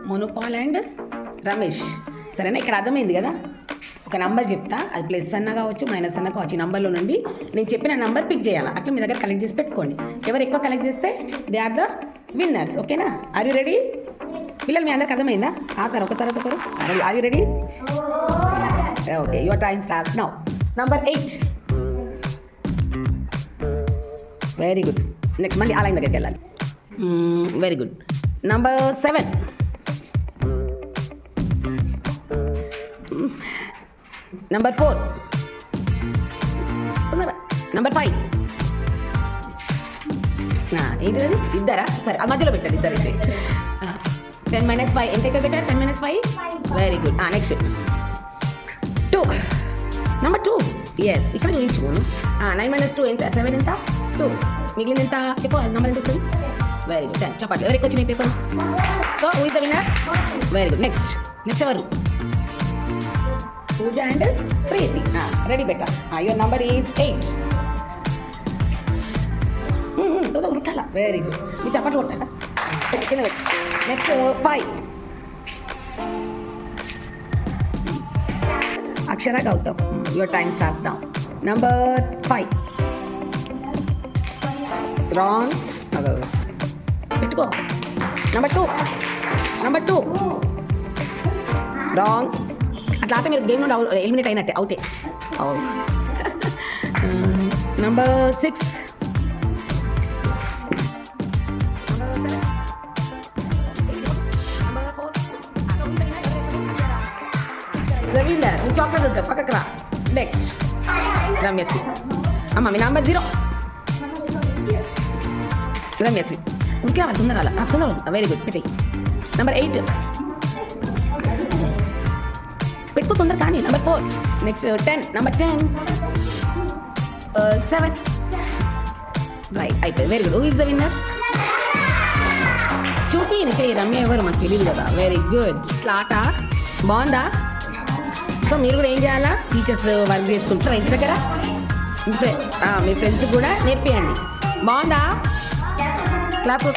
మోనుపాల్ and Ramesh. సరేనా, ఇక్కడ అర్థమైంది కదా. ఒక నంబర్ చెప్తా, అది ప్లస్ అన్న కావచ్చు మైనస్ అన్న కావచ్చు. ఈ నంబర్లో నుండి నేను చెప్పిన నంబర్ పిక్ చేయాలి. అట్లా మీ దగ్గర కలెక్ట్ చేసి పెట్టుకోండి. ఎవరు ఎక్కువ కలెక్ట్ చేస్తే దే ఆర్ ద విన్నర్స్. ఓకేనా? ఆర్ యూ రెడీ పిల్లలు? మీ అందరికి అర్థమైందా? ఒక తర్వాత ఒకరు. Are you ready? Okay, your time starts now. Number 8. Very good. Next మళ్ళీ ఆ లైన్ దగ్గరికి వెళ్ళాలి. Very good. Number 7. Number 4. Number 5. ఏంటిది? ఇద్దరా? సరే, అది మధ్యలో పెట్టారు ఇద్దరు అయితే. 10 - 5 ఎంతైతే పెట్టారు? 10 - 5. Very good. Next 2. Number 2. Yes, ఇక్కడ చూపించుకోను. 9 - 2 ఎంత? 7 ఎంత? 2. మిగిలింది ఎంత? చెప్పు, నెంబర్ ఎంత వస్తుంది? Very good. 10. చెప్పండి, ఎవరికి వచ్చినాయి papers? So who is the winner? Very good. Next ఎవరు? పూజ అండ్ ప్రీతి. రెడీ బెట్టా. Your number is 8. కొట్టాలా? Very good. మీ చప్పట్లు కొట్టాలా? Next 5. Akshara Gautam. Your time starts now. Number 5. Wrong. పెట్టుకో. నంబర్ 2. రాంగ్. అట్లా ఆట మీరు గేమ్ నుండి ఎలిమినేట్ అయినట్టే, అవుటే. నంబర్ 6. రవీందర్, మీ చాక్లెట్ ఉంటుంది, పక్కకు రా. నెక్స్ట్ రమ్యశ్రీ. అమ్మ మీ నంబర్ 0. రమ్యశ్రీ. ఇంకే తొందర తొందర. Very good. పెట్టి నంబర్ 8 పెట్టుకో తొందర కానీ. నంబర్ 4. నెక్స్ట్ 10. నంబర్ 10. 7. రైట్, అయిపోయింది. Very good. Who is the winner? చూపి చేయి. రమ్య ఎవరు మాకు తెలియదు కదా. Very good. ఇట్లా ఆట బాగుందా? సో మీరు కూడా ఏం చేయాలా? టీచర్స్ వర్క్ చేసుకుంటారా ఇంటి దగ్గర? మీ ఫ్రెండ్స్ కూడా నేర్పియండి. బాగుందా? క్లాప్.